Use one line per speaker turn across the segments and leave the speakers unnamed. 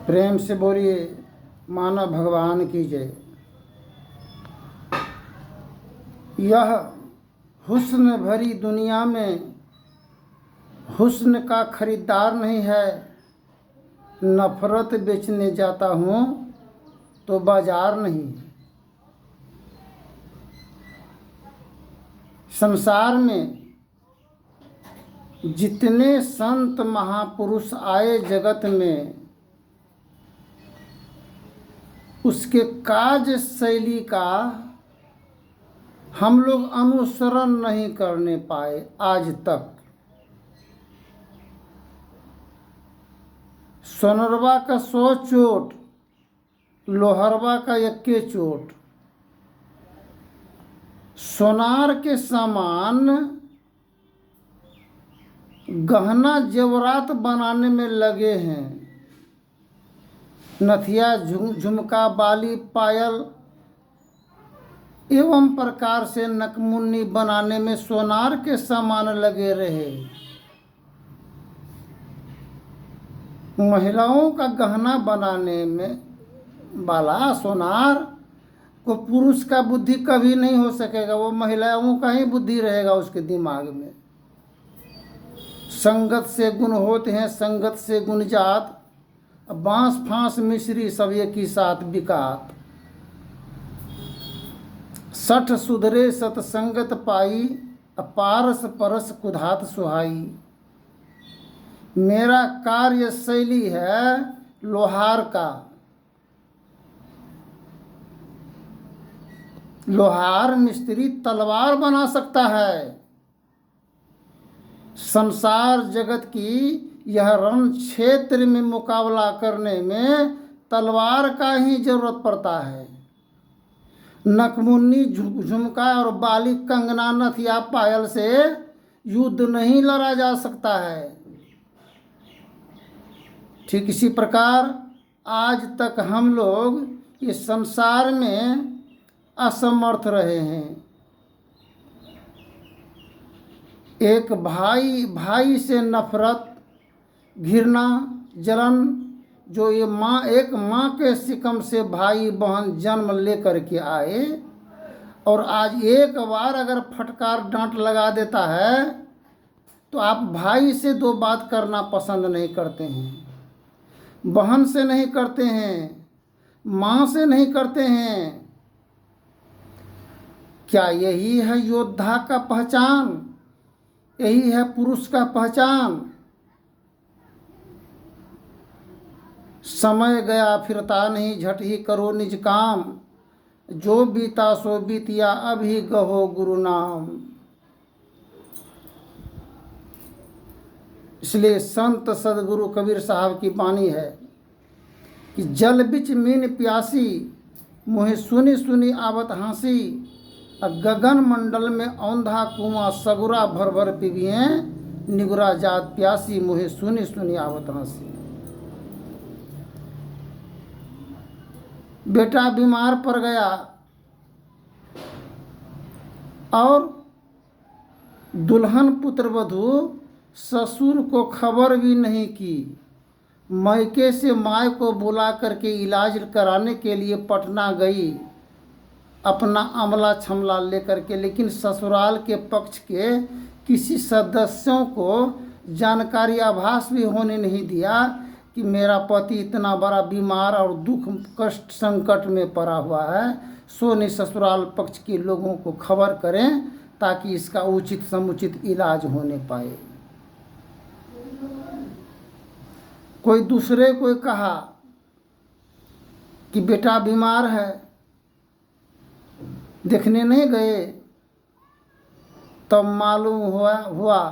प्रेम से बोलिए मानव भगवान की जय। यह हुस्न भरी दुनिया में हुस्न का खरीदार नहीं है। नफरत बेचने जाता हूँ तो बाजार नहीं। संसार में जितने संत महापुरुष आए जगत में, उसके काज शैली का हम लोग अनुसरण नहीं करने पाए आज तक। सोनरवा का 100 चोट, लोहरवा का 1 चोट। सोनार के समान गहना जेवरात बनाने में लगे हैं। नथिया, झुमका, बाली, पायल एवं प्रकार से नकमुन्नी बनाने में सोनार के समान लगे रहे। महिलाओं का गहना बनाने में वाला सोनार को पुरुष का बुद्धि कभी नहीं हो सकेगा। वो महिलाओं का ही बुद्धि रहेगा उसके दिमाग में। संगत से गुण होते हैं, संगत से गुण जात। बांस फांस मिश्री सब एक ही साथ बिकात। सठ सुधरे सतसंगत पाई, पारस परस कुधात सुहाई। मेरा कार्य शैली है लोहार का। लोहार मिस्त्री तलवार बना सकता है। संसार जगत की यह रण क्षेत्र में मुकाबला करने में तलवार का ही जरूरत पड़ता है। नकमुन्नी, झुमका और बाली, कंगना, नथिया, पायल से युद्ध नहीं लड़ा जा सकता है। ठीक इसी प्रकार आज तक हम लोग इस संसार में असमर्थ रहे हैं। एक भाई से नफरत, घृणा, जलन, जो ये एक माँ के सिकम से भाई बहन जन्म लेकर के आए, और आज एक बार अगर फटकार डांट लगा देता है तो आप भाई से 2 बात करना पसंद नहीं करते हैं। बहन से नहीं करते हैं, माँ से नहीं करते हैं। क्या यही है योद्धा का पहचान? यही है पुरुष का पहचान? समय गया फिरता नहीं, झट ही करो निज काम। जो बीता सो बीतिया, अभी गहो गुरु नाम। इसलिए संत सदगुरु कबीर साहब की वाणी है कि जल बिच मीन प्यासी, मुहे सुनी सुनी आवत हंसी। गगन मंडल में औंधा कुआं, सगुरा भर भर पीबिए। निगुरा जात प्यासी, मुहे सुनी सुनी आवत हंसी। बेटा बीमार पड़ गया और दुल्हन पुत्र वधू ससुर को खबर भी नहीं की। मायके से माय को बुला करके इलाज कराने के लिए पटना गई अपना अमला छमला लेकर के, लेकिन ससुराल के पक्ष के किसी सदस्यों को जानकारी आभास भी होने नहीं दिया कि मेरा पति इतना बड़ा बीमार और दुख कष्ट संकट में पड़ा हुआ है। सोने ससुराल पक्ष के लोगों को खबर करें ताकि इसका उचित समुचित इलाज होने पाए। कोई दूसरे को कहा कि बेटा बीमार है, देखने नहीं गए, तब मालूम हुआ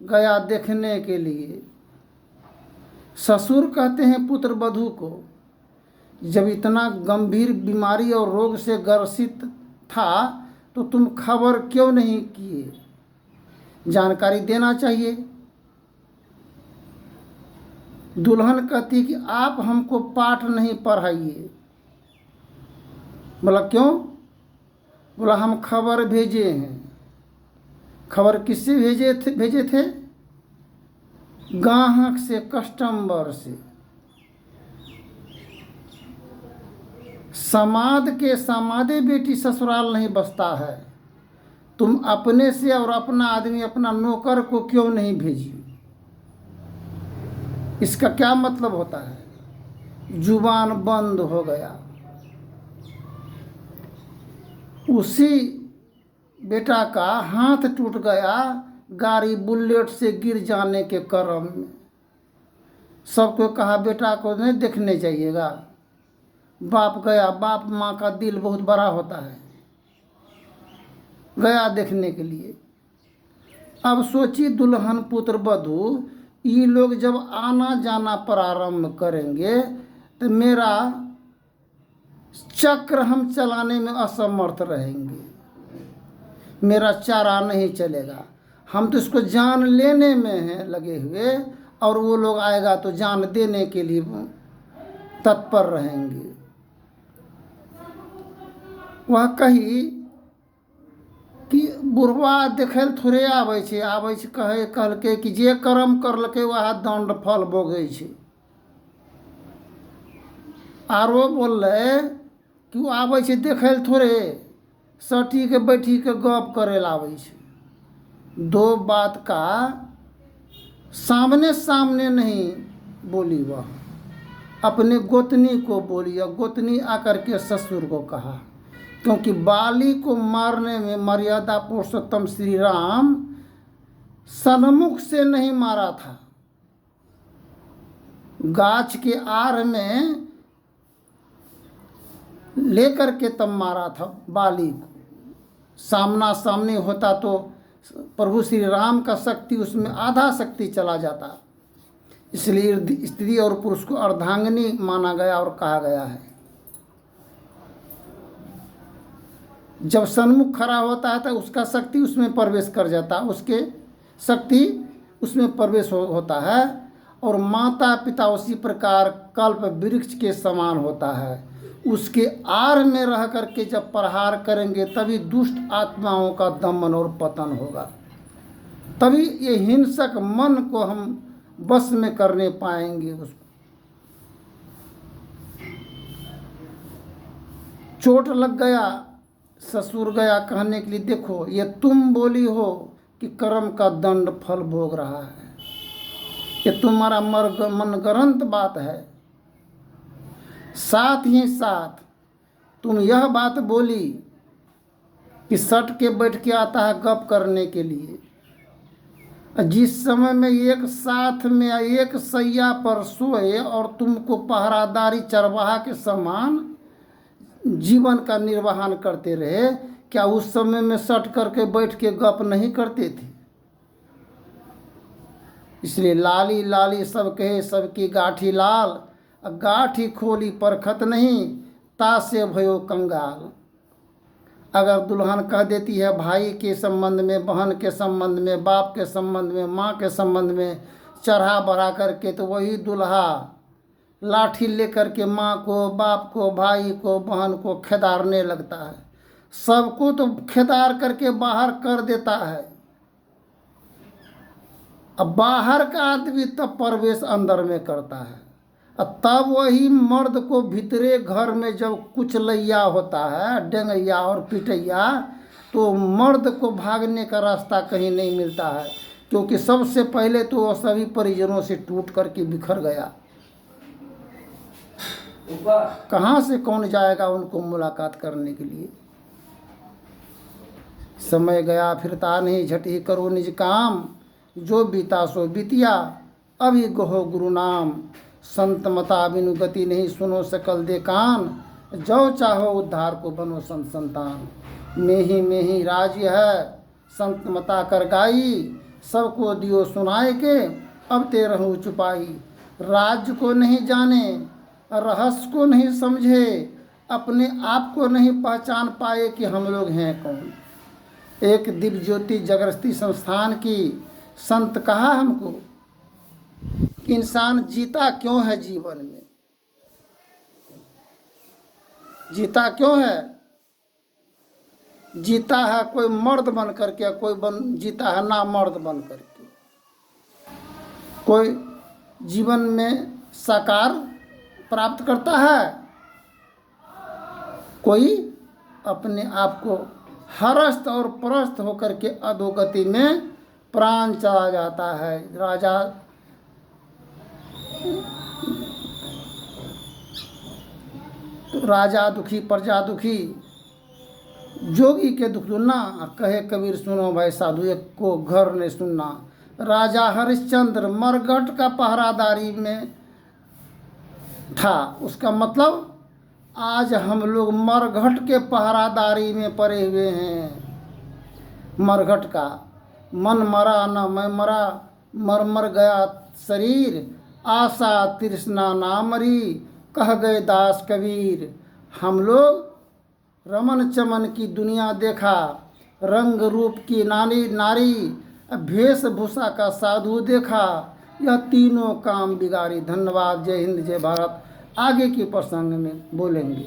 गया देखने के लिए। ससुर कहते हैं पुत्र वधू को, जब इतना गंभीर बीमारी और रोग से ग्रसित था तो तुम खबर क्यों नहीं किए? जानकारी देना चाहिए। दुल्हन कहती कि आप हमको पाठ नहीं पढ़ाइए। बोला क्यों? बोला हम खबर भेजे हैं। खबर किससे भेजे थे? ग्राहक से, कस्टमर से। समाद के समादे बेटी ससुराल नहीं बसता है। तुम अपने से और अपना आदमी अपना नौकर को क्यों नहीं भेजी? इसका क्या मतलब होता है? जुबान बंद हो गया। उसी बेटा का हाथ टूट गया गाड़ी बुलेट से गिर जाने के क्रम में। सबको कहा बेटा को नहीं देखने जाइएगा। बाप गया। बाप माँ का दिल बहुत बड़ा होता है, गया देखने के लिए। अब सोची दुल्हन पुत्र वधू ये लोग जब आना जाना प्रारंभ करेंगे तो मेरा चक्र हम चलाने में असमर्थ रहेंगे, मेरा चारा नहीं चलेगा। हम तो इसको जान लेने में हैं लगे हुए और वो लोग आएगा तो जान देने के लिए तत्पर रहेंगे। वह कही कि बुढ़वा देखल थोड़े आबै छै कहलकै कि जे कर्म करलकै वह दंड फल भोगै छै। आरो बोललै कि वो आबै छै देखल थोड़े, सटी के बैठी के गप करे ला आबै छै। दो बात का सामने सामने नहीं बोली वह, अपने गोतनी को बोली और गोतनी आकर के ससुर को कहा। क्योंकि बाली को मारने में मर्यादा पुरुषोत्तम श्री राम सन्मुख से नहीं मारा था, गाछ के आड़ में लेकर के तब मारा था बाली को। सामना सामने होता तो प्रभु श्री राम का शक्ति उसमें आधा शक्ति चला जाता। इसलिए स्त्री और पुरुष को अर्धांगिनी माना गया और कहा गया है। जब सन्मुख खड़ा होता है तो उसका शक्ति उसमें प्रवेश कर जाता, उसके शक्ति उसमें प्रवेश होता है। और माता पिता उसी प्रकार कल्प वृक्ष के समान होता है, उसके आड़ में रह करके जब प्रहार करेंगे तभी दुष्ट आत्माओं का दमन और पतन होगा, तभी ये हिंसक मन को हम बस में करने पाएंगे। उसको चोट लग गया, ससुर गया कहने के लिए देखो ये तुम बोली हो कि कर्म का दंड फल भोग रहा है, ये तुम्हारा मनगढ़ंत बात है। साथ ही साथ तुम यह बात बोली कि सट के बैठ के आता है गप करने के लिए। जिस समय में एक साथ में एक सैया पर सोए और तुमको पहरादारी चरवाहा के समान जीवन का निर्वहन करते रहे, क्या उस समय में सट करके बैठ के गप नहीं करते थे? इसलिए लाली लाली सब कहे सबकी गाठी लाल, गाठी खोली परखत नहीं तासे भयो कंगाल। अगर दुल्हन कह देती है भाई के संबंध में, बहन के संबंध में, बाप के संबंध में, माँ के संबंध में चढ़ा बढ़ा करके, तो वही दुल्हा लाठी लेकर के माँ को, बाप को, भाई को, बहन को खेदारने लगता है। सबको तो खेदार करके बाहर कर देता है। अब बाहर का आदमी तब प्रवेश अंदर में करता है, तब वही मर्द को भीतरे घर में जब कुछ लैया होता है, डेंगैया और पिटैया, तो मर्द को भागने का रास्ता कहीं नहीं मिलता है। क्योंकि सबसे पहले तो वह सभी परिजनों से टूट करके बिखर गया। कहाँ से कौन जाएगा उनको मुलाकात करने के लिए? समय गया फिरता नहीं, झटी करो निज काम, जो बीता सो बीतिया, अभी गहो गुरु नाम। संत मता बिनु गति नहीं, सुनो सकल दे कान, जो चाहो उद्धार को बनो संत संतान। में ही राज्य है संत मता कर गाई, सबको दियो सुनाए के, अब ते रहूं चुपाई। राज्य को नहीं जाने, रहस्य को नहीं समझे, अपने आप को नहीं पहचान पाए कि हम लोग हैं कौन। एक दिव्य ज्योति जगरस्ती संस्थान की संत कहा हमको कि इंसान जीता क्यों है जीवन में? जीता क्यों है? जीता है कोई मर्द बन करके, कोई जीता है ना मर्द बन करके। कोई जीवन में साकार प्राप्त करता है कोई अपने आप को हरस्त और परस्त होकर के अधोगति में प्राण चला जाता है। राजा दुखी प्रजा दुखी, जोगी के दुख दुना, कहे कबीर सुनो भाई साधु एक को घर नहीं सुनना। राजा हरिश्चंद्र मरघट का पहरादारी में था। उसका मतलब आज हम लोग मरघट के पहरादारी में पड़े हुए हैं। मरघट का मन मरा न मैं मरा, मर मर गया शरीर, आशा तृष्णा ना मरी, कह गए दास कबीर। हम लोग रमन चमन की दुनिया देखा, रंग रूप की नारी, वेशभूषा का साधु देखा, यह तीनों काम बिगाड़ी। धन्यवाद। जय हिंद जय भारत। आगे के प्रसंग में बोलेंगे।